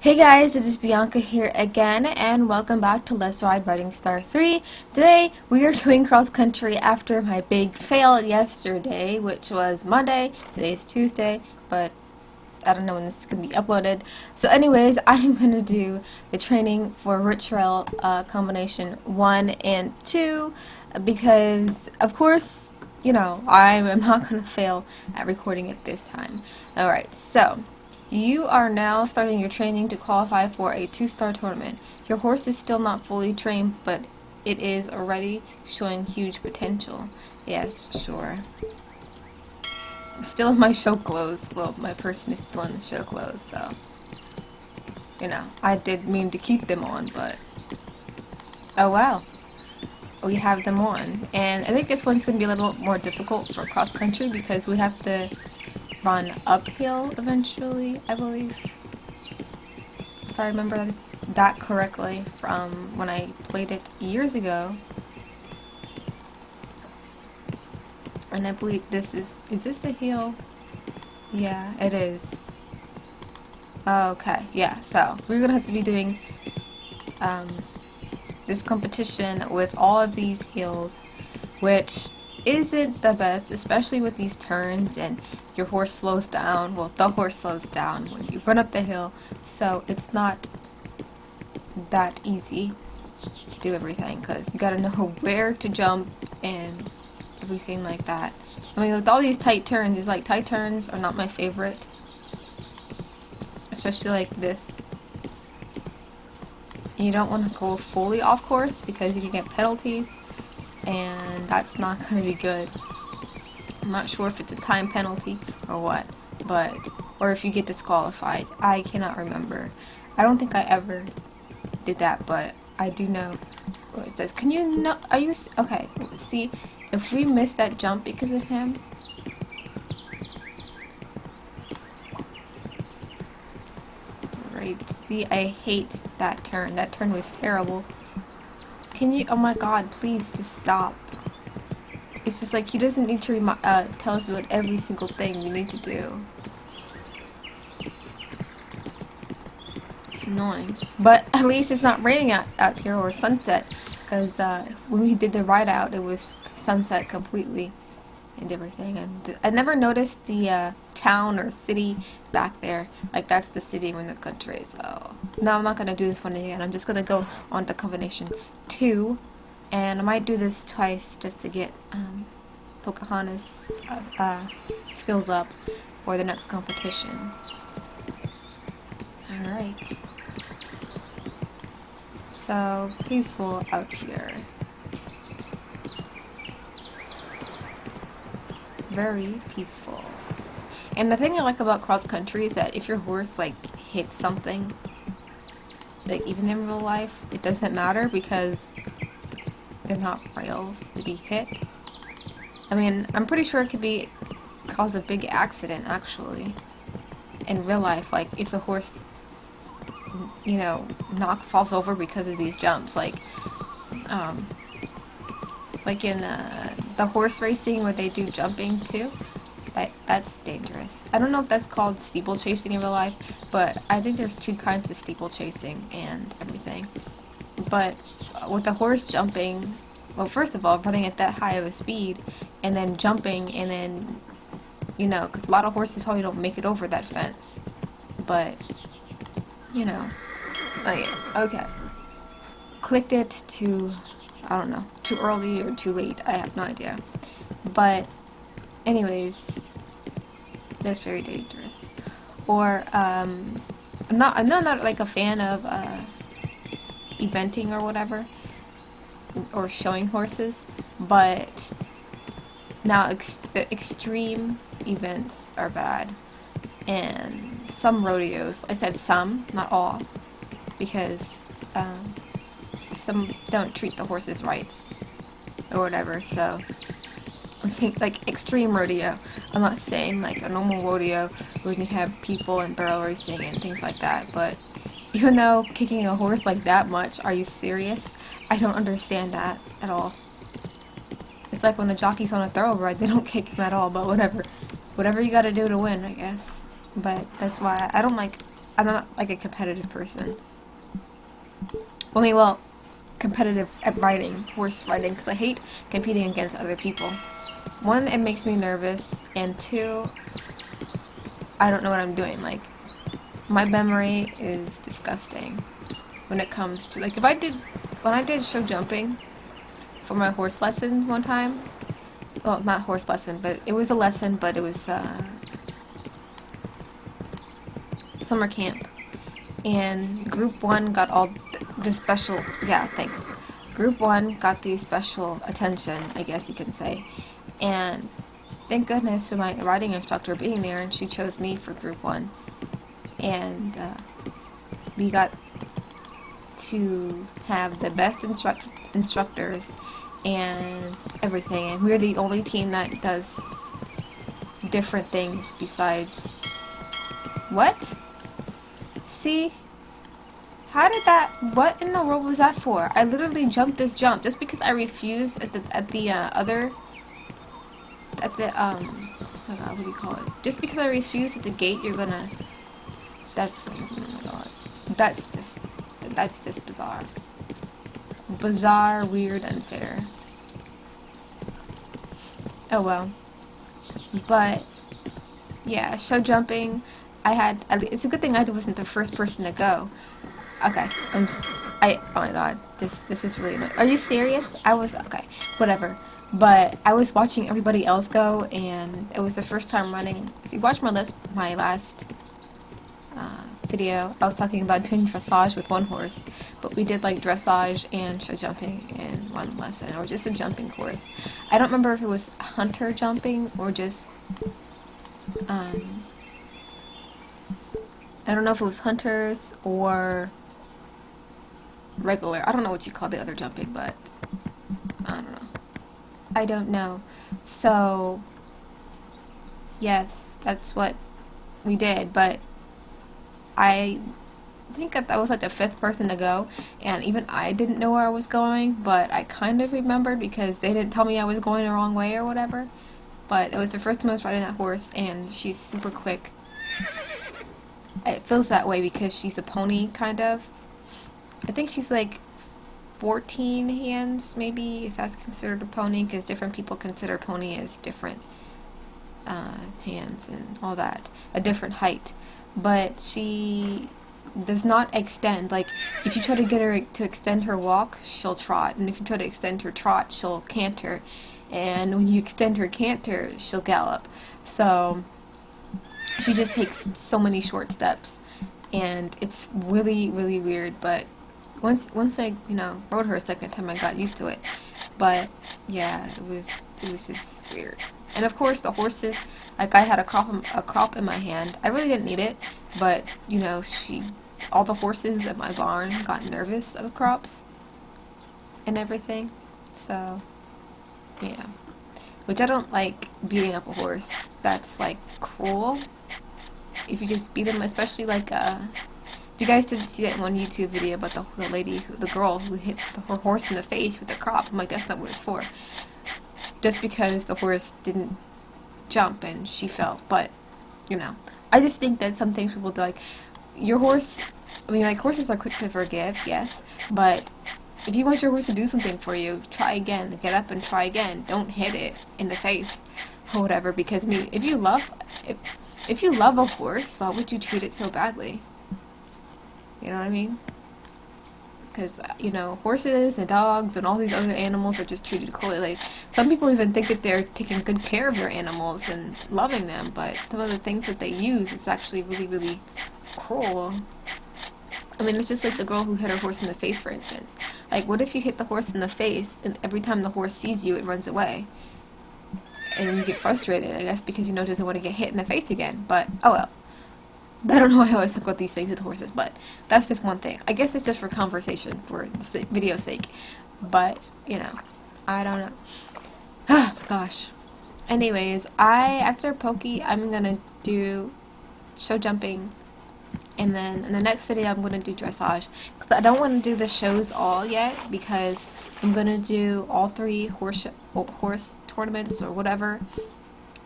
Hey guys, it is Bianca here again, and welcome back to Let's Ride Riding Star 3. Today, we are doing cross country after my big fail yesterday, which was Monday. Today is Tuesday, but I don't know when this is going to be uploaded. So anyways, I'm going to do the training for Rich Rail combination 1 and 2, because, of course, you know, I am not going to fail at recording it this time. Alright, so you are now starting your training to qualify for a 2-star tournament. Your horse is still not fully trained, but it is already showing huge potential. Yes, sure. I'm still in my show clothes. Well, my person is still in the show clothes, so you know, I did mean to keep them on, but oh well. We have them on. And I think this one's going to be a little more difficult for cross country because we have to run uphill eventually, I believe. If I remember that correctly from when I played it years ago. And I believe this is this a hill? Yeah, it is. Okay, yeah, so we're gonna have to be doing this competition with all of these hills, which isn't the best, especially with these turns and your horse slows down. Well, the horse slows down when you run up the hill, so it's not that easy to do everything because you gotta know where to jump and everything like that. I mean, with all these tight turns, these like tight turns are not my favorite, especially like this. You don't want to go fully off course because you can get penalties, and that's not going to be good. I'm not sure if it's a time penalty or what, or if you get disqualified. I cannot remember. I don't think I ever did that, but I do know what it says. Can you know? Are you okay? See, if we miss that jump because of him. Right, see, I hate that turn. That turn was terrible. Can you, oh my god, please just stop. It's just like he doesn't need to tell us about every single thing we need to do. It's annoying. But at least it's not raining out here or sunset, because when we did the ride out, it was sunset completely and everything. And I never noticed the town or city back there. Like, that's the city in the country. So no, I'm not gonna do this one again. I'm just gonna go on to combination 2, and I might do this twice just to get Pocahontas skills up for the next competition. Alright, so peaceful out here. Very peaceful. And the thing I like about cross country is that if your horse like hits something, like even in real life, it doesn't matter because they're not rails to be hit. I mean, I'm pretty sure it could cause a big accident actually in real life. Like if a horse, you know, falls over because of these jumps, like in the horse racing where they do jumping too. That's dangerous. I don't know if that's called steeplechasing in real life, but I think there's 2 kinds of steeplechasing and everything. But with a horse jumping, well, first of all, running at that high of a speed, and then jumping, and then, you know, because a lot of horses probably don't make it over that fence. But, you know. Oh yeah, okay. Clicked it to, I don't know, too early or too late. I have no idea. But anyways, that's very dangerous. Or I'm not like a fan of eventing or whatever, or showing horses, but now the extreme events are bad, and some rodeos. I said some, not all, because some don't treat the horses right or whatever. So I'm saying like extreme rodeo. I'm not saying like a normal rodeo when you have people and barrel racing and things like that. But even though kicking a horse like that much, are you serious? I don't understand that at all. It's like when the jockey's on a thoroughbred, they don't kick him at all. But whatever you gotta do to win, I guess. But that's why I don't like I'm not like a competitive person. Only, well, competitive at riding, horse riding, because I hate competing against other people. One, it makes me nervous, and two, I don't know what I'm doing. Like, my memory is disgusting when it comes to, like, when I did show jumping for my horse lessons one time, well, not horse lesson, but it was a lesson, but it was summer camp, and group one got all the special, yeah, thanks. Group one got the special attention, I guess you can say, and thank goodness for my riding instructor being there, and she chose me for group one, and we got to have the best instructors and everything, and we're the only team that does different things besides. What? See? How did that? What in the world was that for? I literally jumped this jump just because I refused at the other oh my god, what do you call it? Just because I refused at the gate, you're gonna. That's, oh my god. That's just bizarre. Bizarre, weird, unfair. Oh well. But yeah, show jumping. It's a good thing I wasn't the first person to go. Okay, oh my god, this is really annoying. Are you serious? Okay, whatever. But I was watching everybody else go, and it was the first time running. If you watch my last video, I was talking about doing dressage with one horse, but we did like dressage and show jumping in one lesson, or just a jumping course. I don't remember if it was hunter jumping or just I don't know if it was hunters or regular. I don't know what you call the other jumping, but I don't know. I don't know. So, yes, that's what we did, but I think that I was like the 5th person to go, and even I didn't know where I was going, but I kind of remembered because they didn't tell me I was going the wrong way or whatever. But it was the first time I was riding that horse, and she's super quick. It feels that way because she's a pony, kind of. I think she's like 14 hands, maybe, if that's considered a pony, because different people consider pony as different hands and all that, a different height. But she does not extend. Like, if you try to get her to extend her walk, she'll trot, and if you try to extend her trot, she'll canter, and when you extend her canter, she'll gallop. So she just takes so many short steps, and it's really, really weird. But once I rode her a second time, I got used to it. But yeah, it was just weird. And of course, the horses, like, I had a crop in my hand. I really didn't need it, but all the horses at my barn got nervous of crops and everything. So yeah, which I don't like beating up a horse. That's like cruel. If you just beat him, especially like if you guys didn't see that one YouTube video about the girl who hit her horse in the face with the crop, I'm like, that's not what it's for. Just because the horse didn't jump and she fell. But I just think that some things people do, like your horse. I mean, like, horses are quick to forgive, yes, but if you want your horse to do something for you, try again. Get up and try again. Don't hit it in the face or whatever. Because if you love a horse, why would you treat it so badly? You know what I mean? Because horses and dogs and all these other animals are just treated cruelly. Like, some people even think that they're taking good care of their animals and loving them, but some of the things that they use, it's actually really, really cruel. I mean, it's just like the girl who hit her horse in the face, for instance. Like, what if you hit the horse in the face, and every time the horse sees you, it runs away? And you get frustrated, I guess, because it doesn't want to get hit in the face again. But, oh well. I don't know why I always talk about these things with horses, but that's just one thing. I guess it's just for conversation, for the video's sake. But, I don't know. Oh, my gosh. Anyways, after Pokey, I'm gonna do show jumping. And then in the next video, I'm going to do dressage. Because I don't want to do the shows all yet, because I'm going to do all 3 horse tournaments or whatever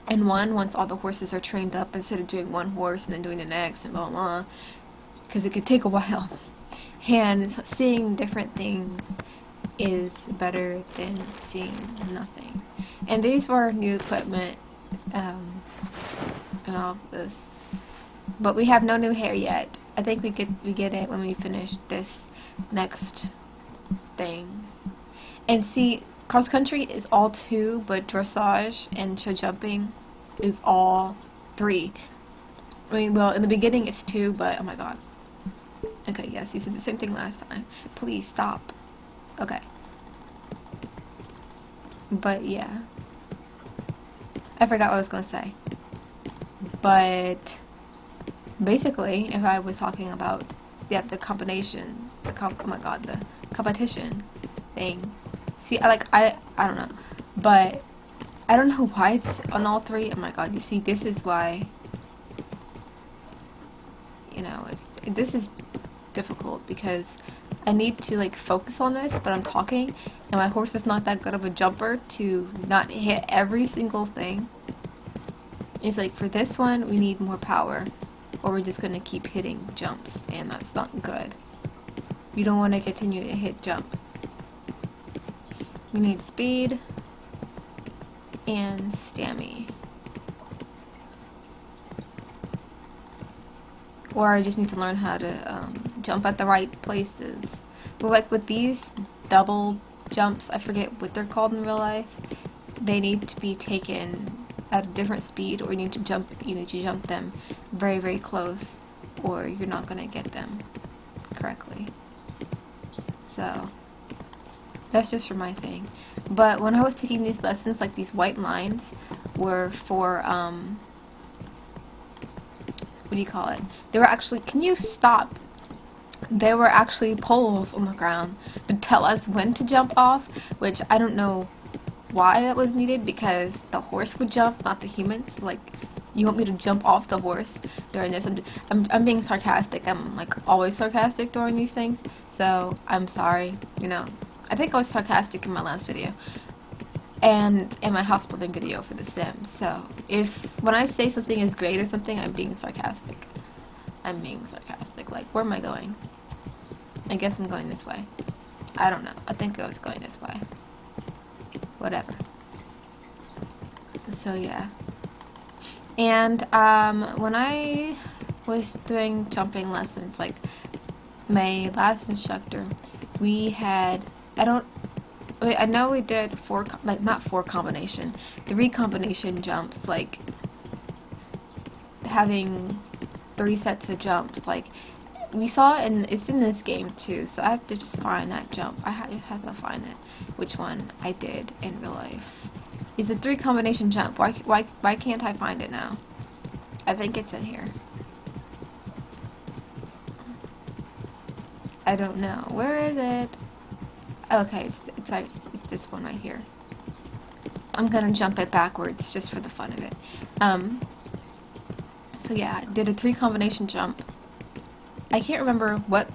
in one, once all the horses are trained up, instead of doing one horse and then doing the next and blah, blah, blah. because it could take a while. And seeing different things is better than seeing nothing. And these were new equipment, and all of this. But we have no new hair yet. I think we get it when we finish this next thing. And see, cross country is all 2, but dressage and show jumping is all 3. I mean, well, in the beginning it's 2, but oh my god. Okay, yes, you said the same thing last time. Please stop. Okay. But yeah. I forgot what I was gonna say. But basically, if I was talking about the combination, oh my god, the competition thing. See, I don't know, but I don't know why it's on all 3. Oh my god, you see, this is why. You know, this is difficult because I need to like focus on this, but I'm talking, and my horse is not that good of a jumper to not hit every single thing. It's like, for this one, we need more power, or we're just gonna keep hitting jumps, and that's not good. You don't want to continue to hit jumps. We need speed and stamina. Or I just need to learn how to jump at the right places. But like with these double jumps, I forget what they're called in real life. They need to be taken at a different speed, or you need to jump them very, very close, or you're not gonna get them correctly. So that's just for my thing. But when I was taking these lessons, like these white lines were for what do you call it? They were actually, can you stop? There were actually poles on the ground to tell us when to jump off, which I don't know why that was needed, because the horse would jump, not the humans. Like, you want me to jump off the horse during this? I'm being sarcastic. I'm like always sarcastic during these things, so I'm sorry. You know, I think I was sarcastic in my last video and in my house building video for The Sims. So if when I say something is great or something, I'm being sarcastic. I'm being sarcastic. Like, where am I going? I guess I'm going this way. I don't know. I think I was going this way. Whatever. So yeah. And when I was doing jumping lessons, like my last instructor, we had, I know we did 3 combination jumps, like having 3 sets of jumps. Like, we saw it, and it's in this game too, so I have to just find that jump. I just have to find it, which one I did in real life. It's a 3 combination jump. Why can't I find it now? I think it's in here. I don't know. Where is it? Okay, it's this one right here. I'm gonna jump it backwards just for the fun of it. So yeah, I did a 3 combination jump. I can't remember what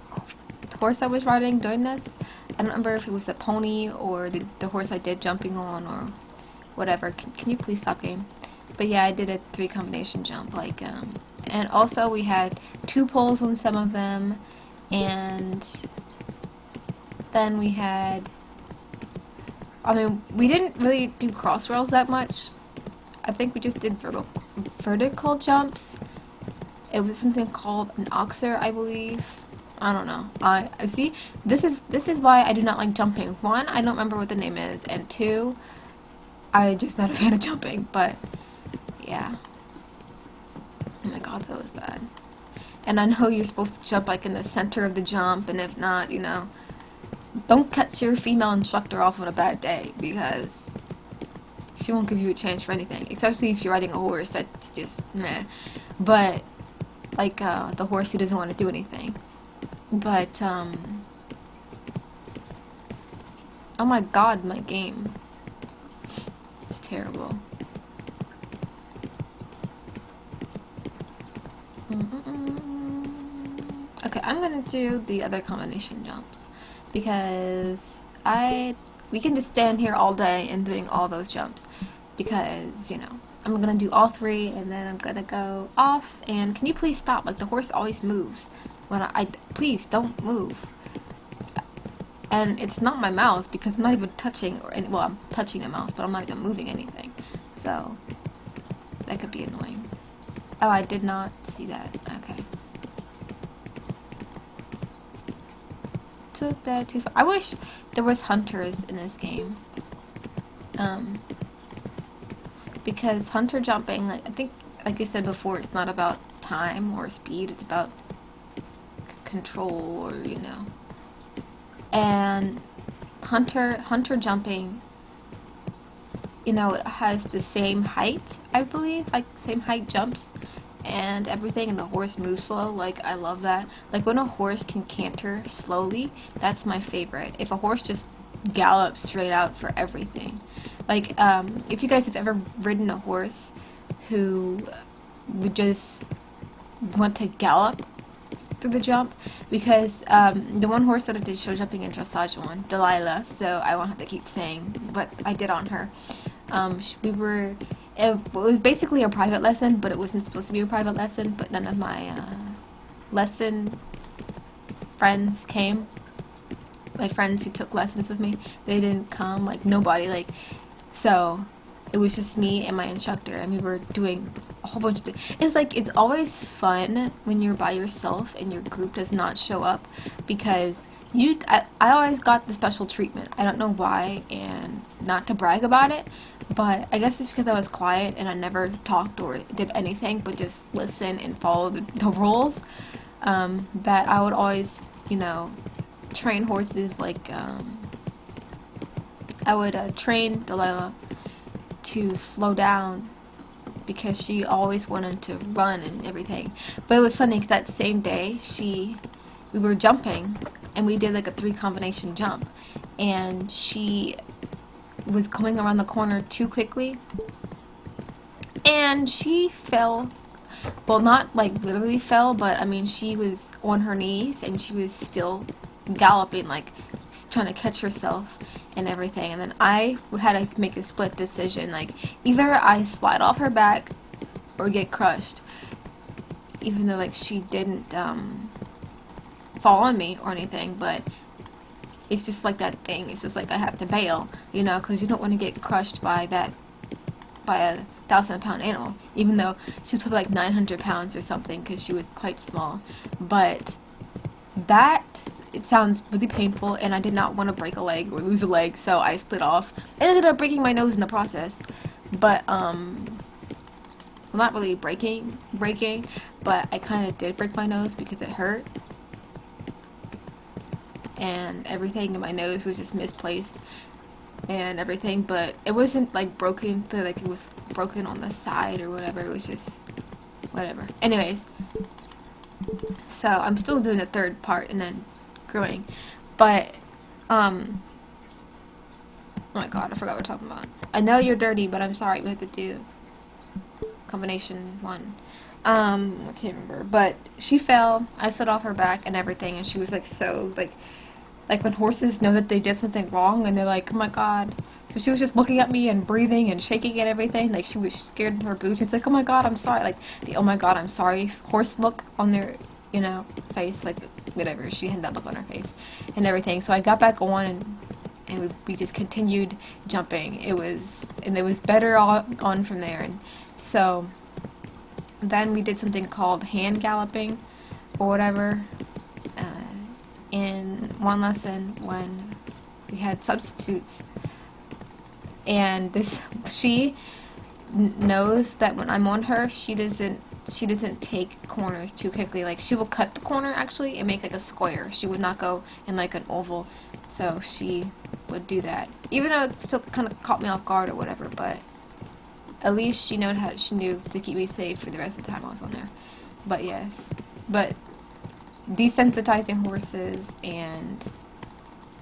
horse I was riding doing this. I don't remember if it was the pony or the horse I did jumping on or whatever. Can you please stop game? But yeah, I did a 3 combination jump, like and also we had 2 poles on some of them, and then we had, I mean, we didn't really do cross rails that much. I think we just did vertical jumps. It was something called an oxer, I believe. I don't know. I see. This is why I do not like jumping. 1, I don't remember what the name is, and 2, I'm just not a fan of jumping. But yeah. Oh my god, that was bad. And I know you're supposed to jump like in the center of the jump, and if not, you know, don't cut your female instructor off on a bad day, because she won't give you a chance for anything. Especially if you're riding a horse, that's just meh. But like the horse who doesn't want to do anything. But oh my god, my game. It's terrible. Okay, I'm gonna do the other combination jumps, because we can just stand here all day and doing all those jumps, because, you know, I'm gonna do all 3 and then I'm gonna go off. And can you please stop? Like, the horse always moves when please don't move. And it's not my mouse because I'm not even touching, well, I'm touching the mouse, but I'm not even moving anything. So that could be annoying. Oh, I did not see that. Okay. Took that too far. I wish there was hunters in this game. Because hunter jumping, like I think, like I said before, it's not about time or speed. It's about control, or you know. And hunter jumping, you know, it has the same height, I believe, like same height jumps and everything, and the horse moves slow. Like, I love that. Like, when a horse can canter slowly, that's my favorite. If a horse just gallops straight out for everything. Like, if you guys have ever ridden a horse who would just want to gallop through the jump, because the one horse that I did show jumping in dressage on, Delilah, so I won't have to keep saying what I did on her. It was basically a private lesson, but it wasn't supposed to be a private lesson, but none of my lesson friends came. My friends who took lessons with me, they didn't come, like nobody, like, so it was just me and my instructor, and we were doing a whole bunch of it's like, it's always fun when you're by yourself and your group does not show up, because I always got the special treatment. I don't know why, and not to brag about it, but I guess it's because I was quiet and I never talked or did anything but just listen and follow the rules, that I would always, you know, train horses. Like, I would train Delilah to slow down because she always wanted to run and everything. But it was funny because that same day we were jumping and we did like a 3 combination jump, and she was coming around the corner too quickly and she fell. Well, not like literally fell, but I mean, she was on her knees and she was still galloping, like trying to catch herself and everything. And then I had to make a split decision, like either I slide off her back or get crushed, even though like she didn't fall on me or anything. But it's just like that thing, it's just like I have to bail, you know, because you don't want to get crushed by a 1,000-pound animal, even though she was probably like 900 pounds or something, because she was quite small. But it sounds really painful, and I did not want to break a leg or lose a leg, so I slid off and ended up breaking my nose in the process. But well, not really breaking, but I kind of did break my nose because it hurt, and everything in my nose was just misplaced and everything. But it wasn't like broken through, like it was broken on the side or whatever. It was just whatever. Anyways, so I'm still doing the 3rd part and then growing. But oh my god, I forgot what we're talking about. I know you're dirty, but I'm sorry, we have to do combination 1. I can't remember, but she fell, I slid off her back and everything, and she was like, so like when horses know that they did something wrong and they're like, oh my god. So she was just looking at me and breathing and shaking and everything, like she was scared in her boots. It's like, oh my god, I'm sorry, like the oh my god, I'm sorry horse look on their, you know, face, like whatever, she had that look on her face and everything. So I got back on and we just continued jumping. It was better on from there. And so then we did something called hand galloping or whatever, in one lesson when we had substitutes. And she knows that when I'm on her, she doesn't take corners too quickly. Like, she will cut the corner actually and make like a square. She would not go in like an oval. So she would do that, even though it still kind of caught me off guard or whatever. But at least she knew to keep me safe for the rest of the time I was on there. But yes, but desensitizing horses and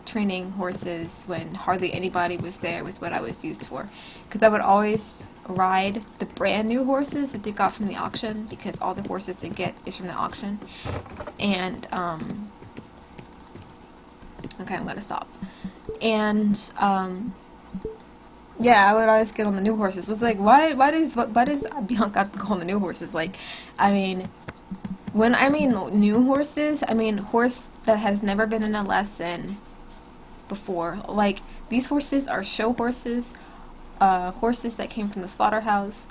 training horses when hardly anybody was there was what I was used for, because I would always ride the brand new horses that they got from the auction, because all the horses they get is from the auction. And okay, I'm gonna stop. And yeah, I would always get on the new horses. It's like, why does Bianca have to go on the new horses? Like, I mean, When I mean new horses, I mean horse that has never been in a lesson before. Like, these horses are show horses, horses that came from the slaughterhouse,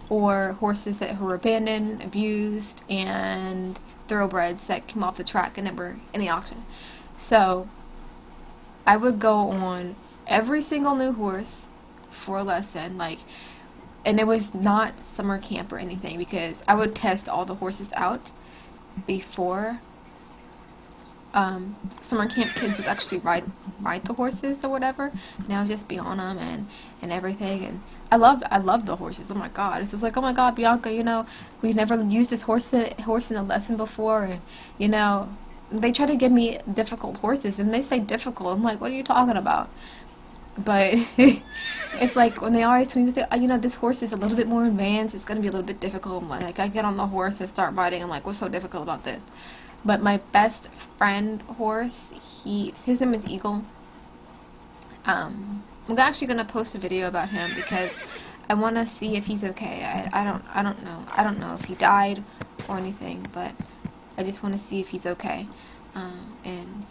or horses that were abandoned, abused, and thoroughbreds that came off the track and that were in the auction. So I would go on every single new horse for a lesson, like, and it was not summer camp or anything, because I would test all the horses out before summer camp. Kids would actually ride the horses or whatever, and I would just be on them and everything. And I loved the horses. Oh my god, it's just like, oh my god, Bianca, we've never used this horse in a lesson before, and they try to give me difficult horses, and they say difficult. I'm like, what are you talking about? But it's like when they always tell me that, this horse is a little bit more advanced, it's going to be a little bit difficult. Like, I get on the horse and start riding, I'm like, what's so difficult about this? But my best friend horse, his name is Eagle. I'm actually going to post a video about him because I want to see if he's okay. I don't know if he died or anything, but I just want to see if he's okay. And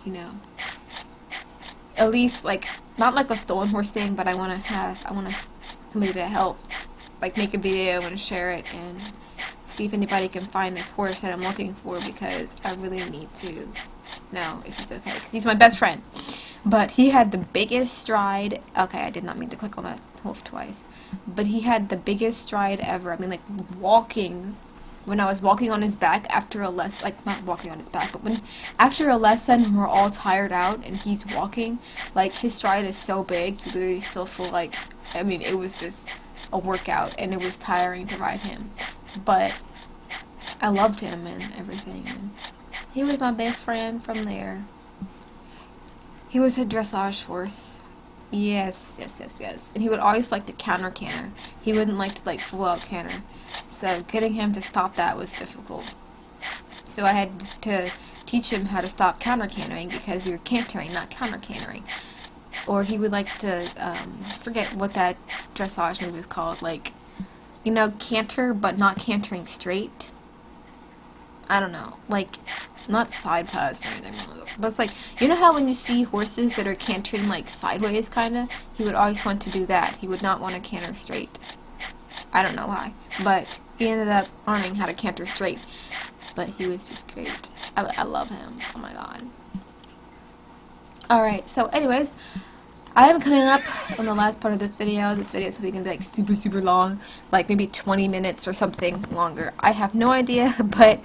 at least, like, not like a stolen horse thing, but I want somebody to help, like, make a video and share it and see if anybody can find this horse that I'm looking for, because I really need to know if he's okay. 'Cause he's my best friend. But he had the biggest stride. Okay, I did not mean to click on that hoof twice. But he had the biggest stride ever. I mean, like, walking. When I was walking on his back after a lesson, like, not walking on his back, but after a lesson, we're all tired out and he's walking, like, his stride is so big, you literally still feel like, I mean, it was just a workout, and it was tiring to ride him. But I loved him and everything, and he was my best friend from there. He was a dressage horse. Yes. And he would always like to counter canter. He wouldn't like to, like, full out canter. So getting him to stop that was difficult. So I had to teach him how to stop counter cantering, because you're cantering, not counter cantering. Or he would like to, forget what that dressage move is called, like, canter, but not cantering straight. I don't know, like, not side pass or anything, but it's like, how when you see horses that are cantering, like, sideways, kinda, he would always want to do that. He would not want to canter straight. I don't know why, but he ended up learning how to canter straight. But he was just great. I love him. Oh my god. Alright, so anyways, I am coming up on the last part of this video. This video is probably going to be, like, super long, like maybe 20 minutes or something longer. I have no idea, but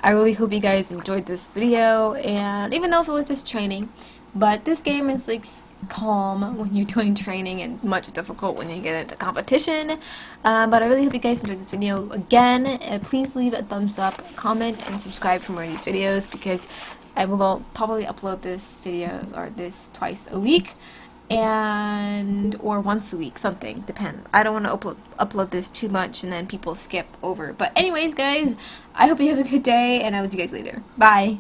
I really hope you guys enjoyed this video, and even though if it was just training, but this game is, like, calm when you're doing training and much difficult when you get into competition. But I really hope you guys enjoyed this video. Again, please leave a thumbs up, comment, and subscribe for more of these videos, because I will probably upload this video, or this, twice a week, or once a week, something, depends. I don't want to upload this too much and then people skip over. But anyways, guys, I hope you have a good day, and I will see you guys later. Bye!